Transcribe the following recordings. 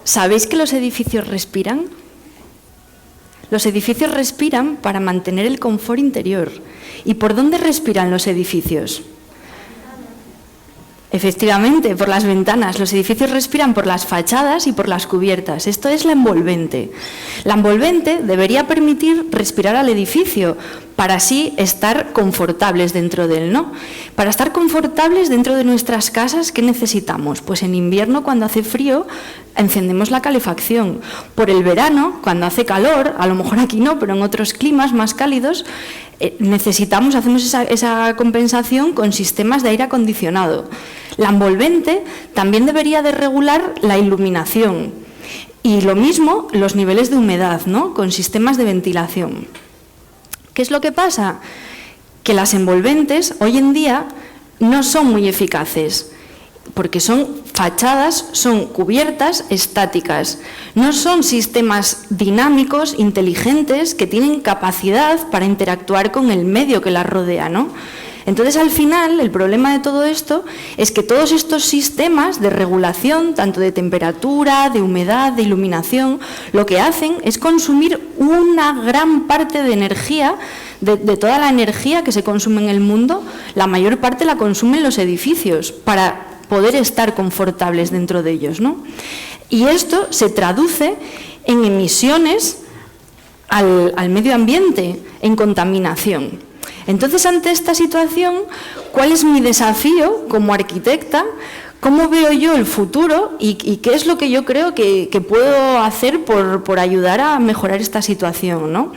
¿Sabéis que los edificios respiran? Los edificios respiran para mantener el confort interior. ¿Y por dónde respiran los edificios? Efectivamente, por las ventanas. Los edificios respiran por las fachadas y por las cubiertas. Esto es la envolvente. La envolvente debería permitir respirar al edificio para así estar confortables dentro de él, ¿no? Para estar confortables dentro de nuestras casas, ¿qué necesitamos? Pues en invierno, cuando hace frío, encendemos la calefacción. Por el verano, cuando hace calor, a lo mejor aquí no, pero en otros climas más cálidos, hacemos esa compensación con sistemas de aire acondicionado. La envolvente también debería de regular la iluminación y lo mismo los niveles de humedad, ¿no? Con sistemas de ventilación. ¿Qué es lo que pasa? Que las envolventes hoy en día no son muy eficaces porque son fachadas, son cubiertas estáticas, no son sistemas dinámicos, inteligentes, que tienen capacidad para interactuar con el medio que las rodea, ¿no? Entonces, al final, el problema de todo esto es que todos estos sistemas de regulación, tanto de temperatura, de humedad, de iluminación, lo que hacen es consumir una gran parte de energía, de toda la energía que se consume en el mundo, la mayor parte la consumen los edificios para poder estar confortables dentro de ellos, ¿no? Y esto se traduce en emisiones al medio ambiente, en contaminación. Entonces, ante esta situación, ¿cuál es mi desafío como arquitecta? ¿Cómo veo yo el futuro y qué es lo que yo creo que puedo hacer por ayudar a mejorar esta situación, ¿no?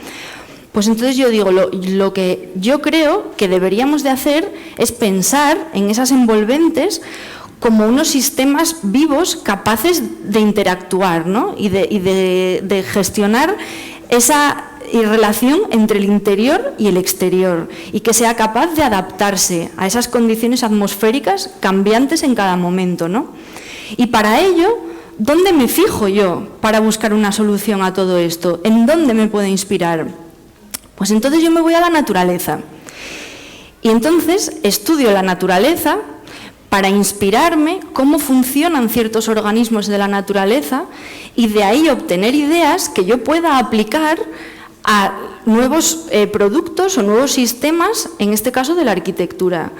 Pues entonces yo digo, lo que yo creo que deberíamos de hacer es pensar en esas envolventes como unos sistemas vivos capaces de interactuar, ¿no? y de gestionar esa relación entre el interior y el exterior y que sea capaz de adaptarse a esas condiciones atmosféricas cambiantes en cada momento, ¿no? Y para ello, ¿dónde me fijo yo para buscar una solución a todo esto? ¿En dónde me puedo inspirar? Pues entonces yo me voy a la naturaleza y entonces estudio la naturaleza para inspirarme cómo funcionan ciertos organismos de la naturaleza y de ahí obtener ideas que yo pueda aplicar a nuevos productos o nuevos sistemas, en este caso de la arquitectura.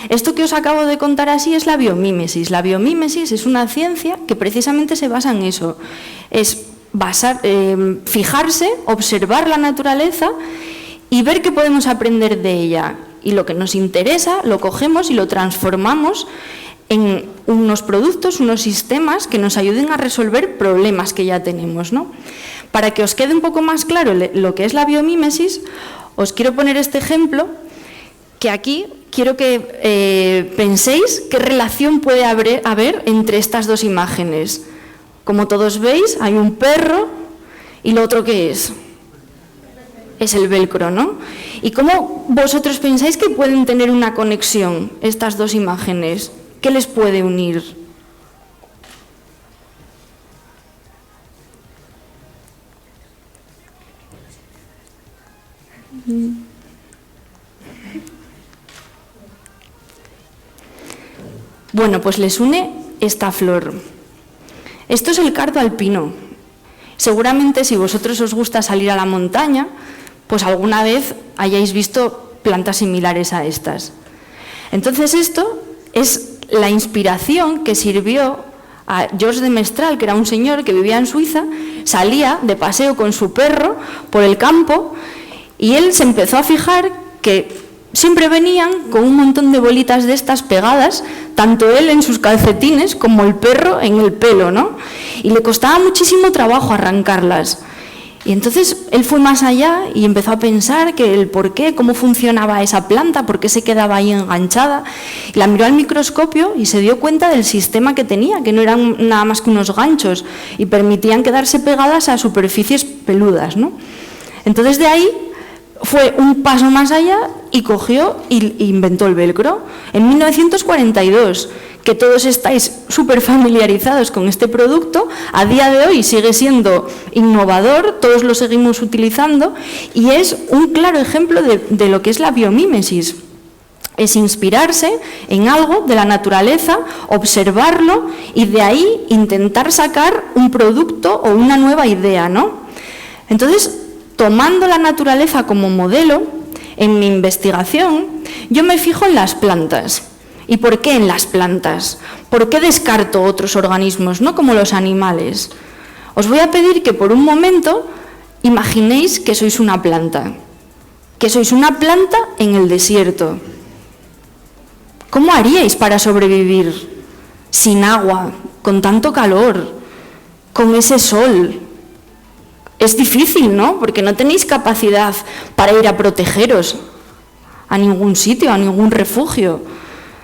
Esto que os acabo de contar así es la biomímesis. La biomímesis es una ciencia que precisamente se basa en eso, es fijarse, observar la naturaleza y ver qué podemos aprender de ella. Y lo que nos interesa lo cogemos y lo transformamos en unos productos, unos sistemas que nos ayuden a resolver problemas que ya tenemos, ¿no? Para que os quede un poco más claro lo que es la biomímesis, os quiero poner este ejemplo, que aquí quiero que penséis qué relación puede haber entre estas dos imágenes. Como todos veis, hay un perro y lo otro, ¿qué es? Es el velcro, ¿no? ¿Y cómo vosotros pensáis que pueden tener una conexión estas dos imágenes? ¿Qué les puede unir? Bueno, pues les une esta flor. Esto es el cardo alpino. Seguramente si vosotros os gusta salir a la montaña, pues alguna vez hayáis visto plantas similares a estas. Entonces esto es la inspiración que sirvió a Georges de Mestral, que era un señor que vivía en Suiza, salía de paseo con su perro por el campo y él se empezó a fijar que siempre venían con un montón de bolitas de estas pegadas, tanto él en sus calcetines como el perro en el pelo, ¿no? Y le costaba muchísimo trabajo arrancarlas. Y entonces él fue más allá y empezó a pensar que el por qué, cómo funcionaba esa planta, por qué se quedaba ahí enganchada. Y la miró al microscopio y se dio cuenta del sistema que tenía, que no eran nada más que unos ganchos y permitían quedarse pegadas a superficies peludas, ¿no? Entonces de ahí fue un paso más allá y cogió e inventó el velcro. En 1942, que todos estáis súper familiarizados con este producto, a día de hoy sigue siendo innovador, todos lo seguimos utilizando y es un claro ejemplo de lo que es la biomímesis. Es inspirarse en algo de la naturaleza, observarlo y de ahí intentar sacar un producto o una nueva idea, ¿no? Entonces, tomando la naturaleza como modelo, en mi investigación, yo me fijo en las plantas. ¿Y por qué en las plantas? ¿Por qué descarto otros organismos, no como los animales? Os voy a pedir que por un momento imaginéis que sois una planta, en el desierto. ¿Cómo haríais para sobrevivir sin agua, con tanto calor, con ese sol? Es difícil, ¿no? Porque no tenéis capacidad para ir a protegeros a ningún sitio, a ningún refugio.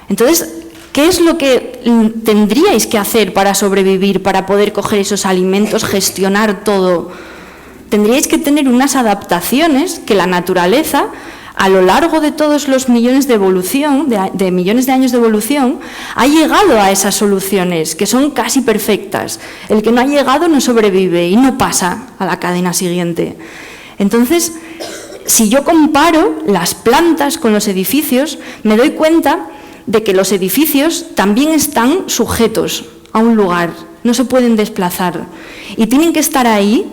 Entonces, ¿qué es lo que tendríais que hacer para sobrevivir, para poder coger esos alimentos, gestionar todo? Tendríais que tener unas adaptaciones que la naturaleza, a lo largo de todos los millones de evolución, de millones de años de evolución, ha llegado a esas soluciones que son casi perfectas. El que no ha llegado no sobrevive y no pasa a la cadena siguiente. Entonces, si yo comparo las plantas con los edificios, me doy cuenta de que los edificios también están sujetos a un lugar, no se pueden desplazar y tienen que estar ahí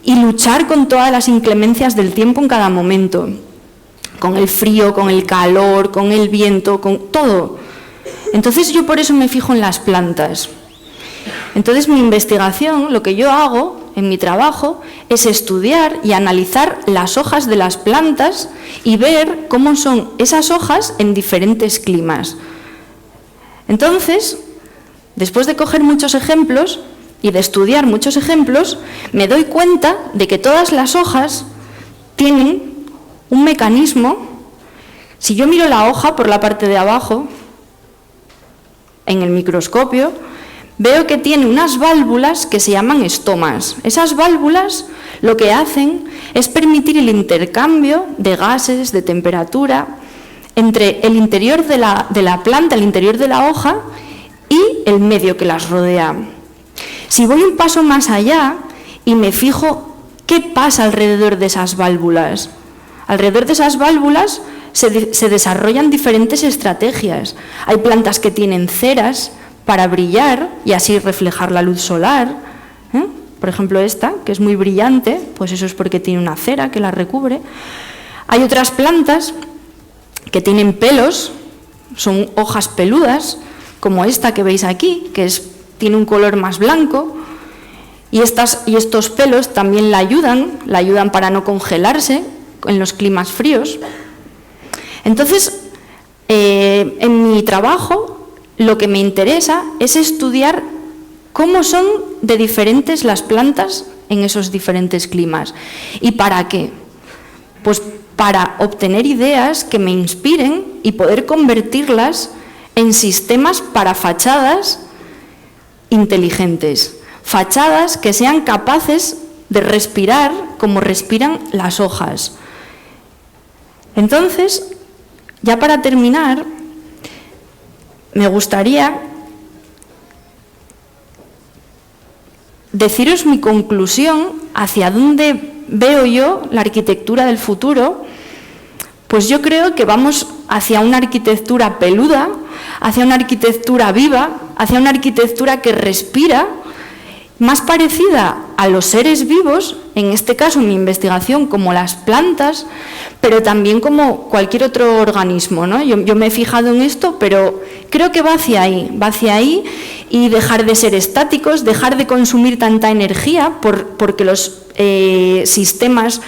y luchar con todas las inclemencias del tiempo en cada momento. Con el frío, con el calor, con el viento, con todo. Entonces yo por eso me fijo en las plantas. Entonces mi investigación, lo que yo hago en mi trabajo, es estudiar y analizar las hojas de las plantas y ver cómo son esas hojas en diferentes climas. Entonces, después de coger muchos ejemplos y de estudiar muchos ejemplos, me doy cuenta de que todas las hojas tienen un mecanismo. Si yo miro la hoja por la parte de abajo, en el microscopio, veo que tiene unas válvulas que se llaman estomas. Esas válvulas lo que hacen es permitir el intercambio de gases, de temperatura, entre el interior de la planta, el interior de la hoja y el medio que las rodea. Si voy un paso más allá y me fijo qué pasa alrededor de esas válvulas, alrededor de esas válvulas se desarrollan diferentes estrategias. Hay plantas que tienen ceras para brillar y así reflejar la luz solar. Por ejemplo, esta, que es muy brillante, pues eso es porque tiene una cera que la recubre. Hay otras plantas que tienen pelos, son hojas peludas, como esta que veis aquí, que tiene un color más blanco. Y estos pelos también la ayudan para no congelarse en los climas fríos. Entonces, en mi trabajo, lo que me interesa es estudiar cómo son de diferentes las plantas en esos diferentes climas. ¿Y para qué? Pues para obtener ideas que me inspiren y poder convertirlas en sistemas para fachadas inteligentes. Fachadas que sean capaces de respirar como respiran las hojas. Entonces, ya para terminar, me gustaría deciros mi conclusión hacia dónde veo yo la arquitectura del futuro. Pues yo creo que vamos hacia una arquitectura peluda, hacia una arquitectura viva, hacia una arquitectura que respira, más parecida a los seres vivos, en este caso en mi investigación como las plantas, pero también como cualquier otro organismo, ¿no? Yo me he fijado en esto, pero creo que va hacia ahí y dejar de ser estáticos, dejar de consumir tanta energía porque los sistemas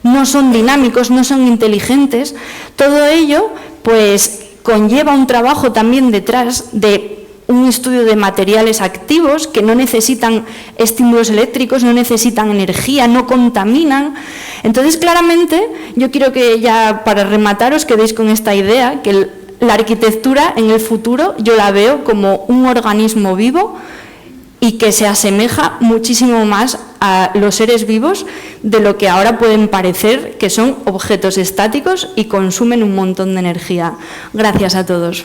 no son dinámicos, no son inteligentes. Todo ello pues conlleva un trabajo también detrás de un estudio de materiales activos que no necesitan estímulos eléctricos, no necesitan energía, no contaminan. Entonces, claramente, yo quiero que ya para rematar os quedéis con esta idea, que la arquitectura en el futuro yo la veo como un organismo vivo y que se asemeja muchísimo más a los seres vivos de lo que ahora pueden parecer que son objetos estáticos y consumen un montón de energía. Gracias a todos.